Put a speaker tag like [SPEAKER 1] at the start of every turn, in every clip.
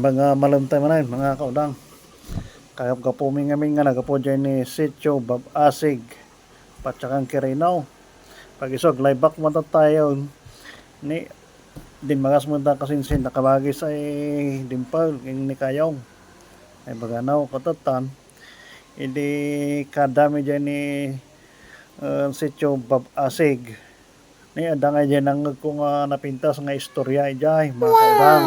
[SPEAKER 1] Mga malantay manan mga kaudang kapumi ngamin nga nagapo dyan ni Sitio Babasig patsakang Kirinaw pag isog laybak mo tayo ni din magas mo ta kasinsin nakabagi sa dimpal king ni kayong ay baganaw katatan hindi kadami dyan ni Sitio Babasig ni adangay dyan ang kung napintas nga istorya ijay mga kaudang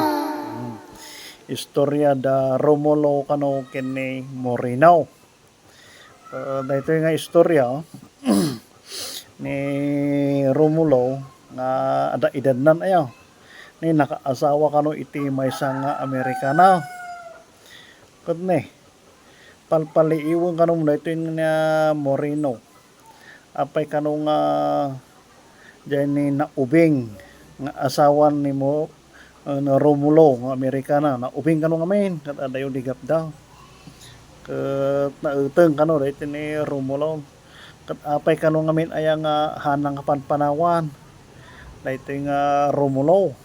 [SPEAKER 1] istorya da Romulo kano kini Morinaw. Dito nga istorya ni Romulo nga ada edad nan ayo. Ni nakaasawa kano iti maysa nga Amerikana. Kud ni palpaliiwon kano dito nga Morino. Apay kano nga diyan ni naubing nga asawan ni mo na Romulo nga Amerikana na ubing kano ngamin kat adayo digap daw kat nauteng kano dito ni Romulo kat apay kano ngamin aya nga hanang panpanawan dito nga Romulo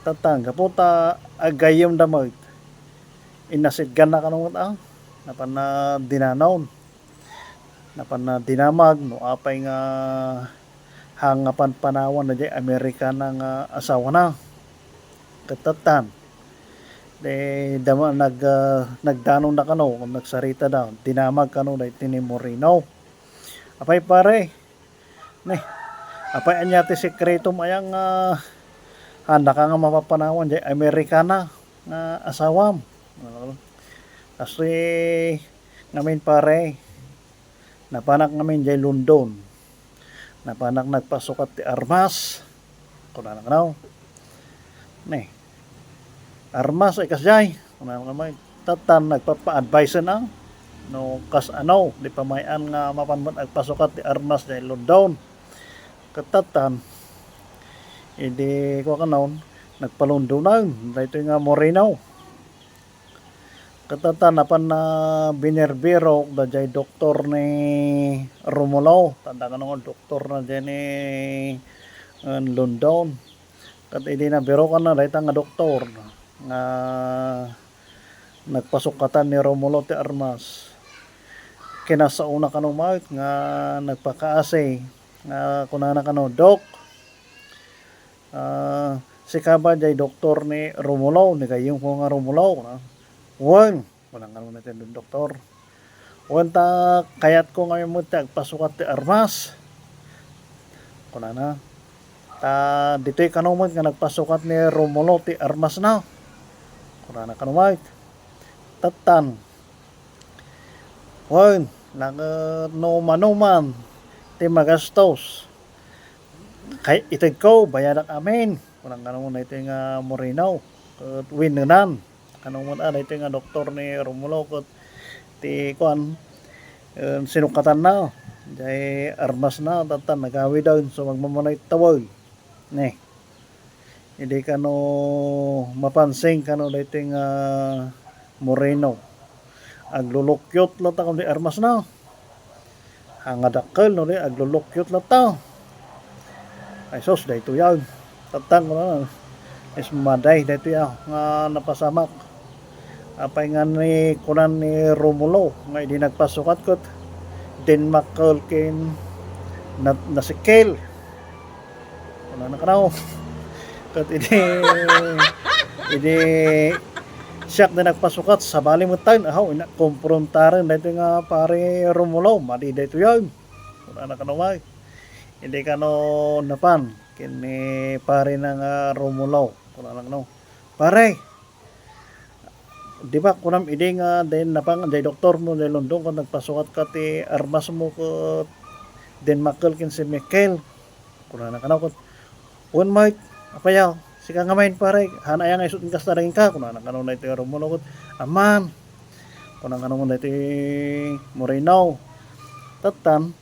[SPEAKER 1] tatang kaputa agayom damag inasidgan na kano nga napan na dinanaw napan na dinamag no apay nga hangapan panawan na di Amerikana nga asawa na katatan de dama nagdanong na kano kung nagsarita daw dinamag kano dahil ni Morino apay pare ne apay anyati sekreto mayang handa ka nga mapapanawan di Amerikana nga asawam kasi ngamin pare napanak ngamin di London napanak nagpasukat ti armas kung na kanaw ne armas ay kasjay may tatan nagpapa-advise na no kas ano di pamayan nga mapanman agpasukat ti armas dahil London katatan hindi ko kanon nagpalundunan dito nga Moreno katatan napan na binerbiro da jay doktor ni Romulo tanda ka nung doktor na dyan ni London kat hindi na biro ka na dahil nga doktor nga nagpasukatan ni Romulo ti Armas kinasauna ka nung nga nagpakaase nga kunana ka no dok si kaba jay doktor ni Romulo ni kayong ko nga Romulo wan walang ano natin dun doktor wan ta kayat ko ngayon mo agpasukat ti Armas kunana dito'y kanuman nga nagpasukat ni Romulo ti Armas na kurana kanuman tatan wan numan ti magastos kay itag ko bayadak amin kurang kanuman na ito nga Morino kat winunan kanuman ito nga doktor ni Romulo kat ti kuan sinukatan na jay Armas na tatan nagawi daw so magmamanay tawag ne hindi ka no mapansin ka no dito nga Moreno aglulukyot lang ta kundi Armas na hangadakkel no di aglulukyot lang ta ay sos dito yan tatang ko na is maday dito yan nga napasamak apay nga ni kunan ni Romulo nga hindi nagpasukat kot din makalkin na si Kel wala na kanaw kat hindi siyak na nagpasukat sa bali mo tayo ahaw ina komprontaran dito nga pare Romulo mali dito yan wala na kanaw hindi ka no napan kini pare ng Romulo wala na kanaw pare di ba kunam idi nga din napang day doktor mo day London kung nagpasukat ka ti Armas mo ko din makalkin si Mikel kuna na kanaw ko un might apayaw sika nga main pare hana yang isut kas tarang ka kuna na kanaw na ito Romulo ko aman kuna kanaw na ito Moreno tatan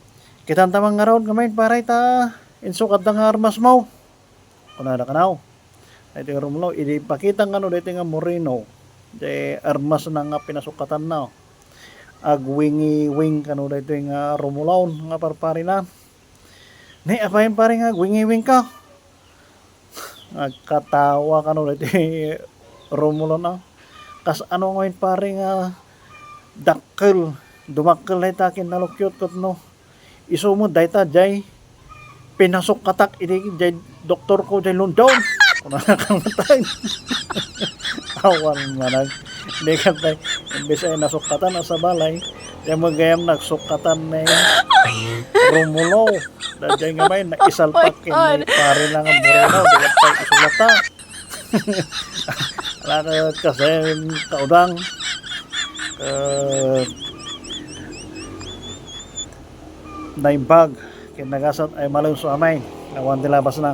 [SPEAKER 1] kitan tamang nga raon nga main pare ta insukat nga Armas mo kuna na kanaw ito Romulo idi pakita nga no dito nga Moreno de Armas na nga pinasukatan na agwingi-wing kano dito nga Romulo nga parpari na ni apayin pare nga agwingi-wing ka nagkatawa kano dito Romulo na. Kas ano ngayon pare nga dakkel. Dumakkel na itakin nalukyot kot no. Iso mo dayta jay pinasok katak ini jay doktor ko jay London. Kuna nakamatay. Awan manag. Hindi ka tayo. Imbes ay nasukatan sa balay. Yung magayam nagsukatan na Romulo. Dahil nga may naisalpak kini pare lang ang Moreno. Di ka tayo isulata. Wala ka kasi kaudang. Naimbag. Kinagasat ay malaw sa amay. Nawan dilabas na.